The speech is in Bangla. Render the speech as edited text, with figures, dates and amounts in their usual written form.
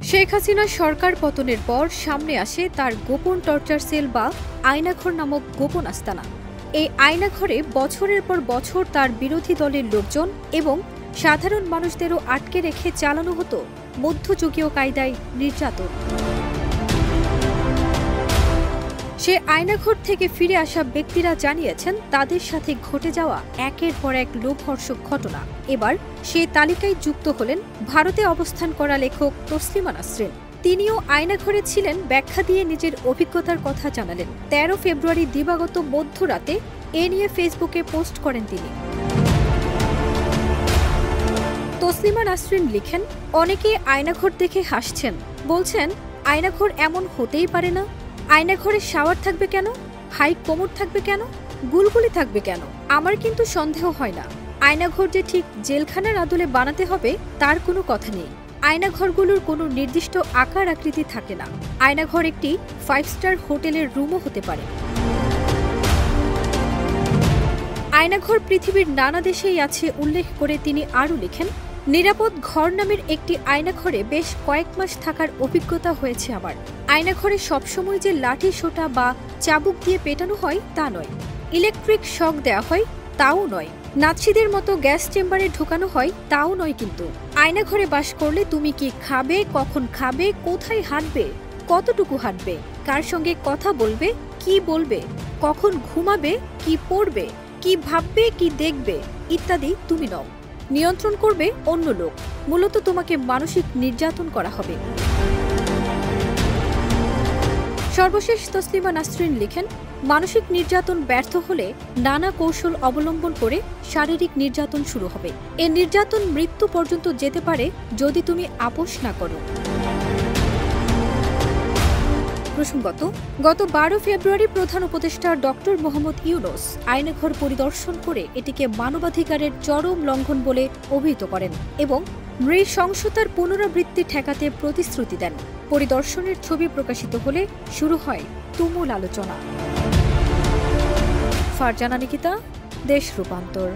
শেখ হাসিনার সরকার পতনের পর সামনে আসে তার গোপন টর্চার সেল বা আয়নাঘর নামক গোপন আস্তানা। এই আয়নাঘরে বছরের পর বছর তার বিরোধী দলের লোকজন এবং সাধারণ মানুষদেরও আটকে রেখে চালানো হতো মধ্যযুগীয় কায়দায় নির্যাতন। সে আয়নাঘর থেকে ফিরে আসা ব্যক্তিরা জানিয়েছেন তাদের সাথে ঘটে যাওয়া একের পর এক লোমহর্ষক ঘটনা। এবার সে তালিকায় যুক্ত হলেন ভারতে অবস্থান করা লেখক তসলিমা নাসরিন। তিনিও আয়নাঘরে ছিলেন, ব্যাখ্যা দিয়ে নিজের অভিজ্ঞতার কথা জানালেন। ১৩ ফেব্রুয়ারি দিবাগত মধ্যরাতে এ নিয়ে ফেসবুকে পোস্ট করেন তিনি। তসলিমা নাসরিন লিখেন, অনেকে আয়নাঘর দেখে হাসছেন, বলছেন আয়নাঘর এমন হতেই পারে না। আয়নাঘরে শাওয়ার থাকবে কেন? হাই কোমর থাকবে কেন? গুলগুলি থাকবে কেন? আমার কিন্তু সন্দেহ হয় না আয়নাঘর যে ঠিক জেলখানার আদলে বানাতে হবে তার কোনো কথা নেই। আয়নাঘরগুলোর কোনো নির্দিষ্ট আকার আকৃতি থাকে না। আয়নাঘর একটি 5 স্টার হোটেলের রুমও হতে পারে। আয়নাঘর পৃথিবীর নানা দেশেই আছে উল্লেখ করে তিনি আরও লিখেন, নিরাপদ ঘর নামের একটি আয়নাঘরে বেশ কয়েক মাস থাকার অভিজ্ঞতা হয়েছে আমার। আয়নাঘরে সবসময় যে লাঠি সোটা বা চাবুক দিয়ে পেটানো হয় তা নয়, ইলেকট্রিক শক দেওয়া হয় তাও নয়, নাৎসিদের মতো গ্যাস চেম্বারে ঢোকানো হয় তাও নয়। কিন্তু আয়নাঘরে বাস করলে তুমি কি খাবে, কখন খাবে, কোথায় হাঁটবে, কতটুকু হাঁটবে, কার সঙ্গে কথা বলবে, কি বলবে, কখন ঘুমাবে, কি পড়বে, কি ভাববে, কি দেখবে ইত্যাদি তুমি নও। নিয়ন্ত্রণ করবে অন্য লোক। মূলত তোমাকে মানসিক নির্যাতন করা হবে। সর্বশেষ তসলিমা নাসরিন লিখেন, মানসিক নির্যাতন ব্যর্থ হলে নানা কৌশল অবলম্বন করে শারীরিক নির্যাতন শুরু হবে। এ নির্যাতন মৃত্যু পর্যন্ত যেতে পারে যদি তুমি আপোষ না করো। প্রসঙ্গত, গত ১২ ফেব্রুয়ারি প্রধান উপদেষ্টা ডক্টর মোহাম্মদ ইউনূস আয়নাঘর পরিদর্শন করে এটিকে মানবাধিকারের চরম লঙ্ঘন বলে অভিহিত করেন এবং নৃশংসতার পুনরাবৃত্তি ঠেকাতে প্রতিশ্রুতি দেন। পরিদর্শনের ছবি প্রকাশিত হলে শুরু হয় তুমুল আলোচনা। ফারজানা নিকিতা, দেশ রূপান্তর।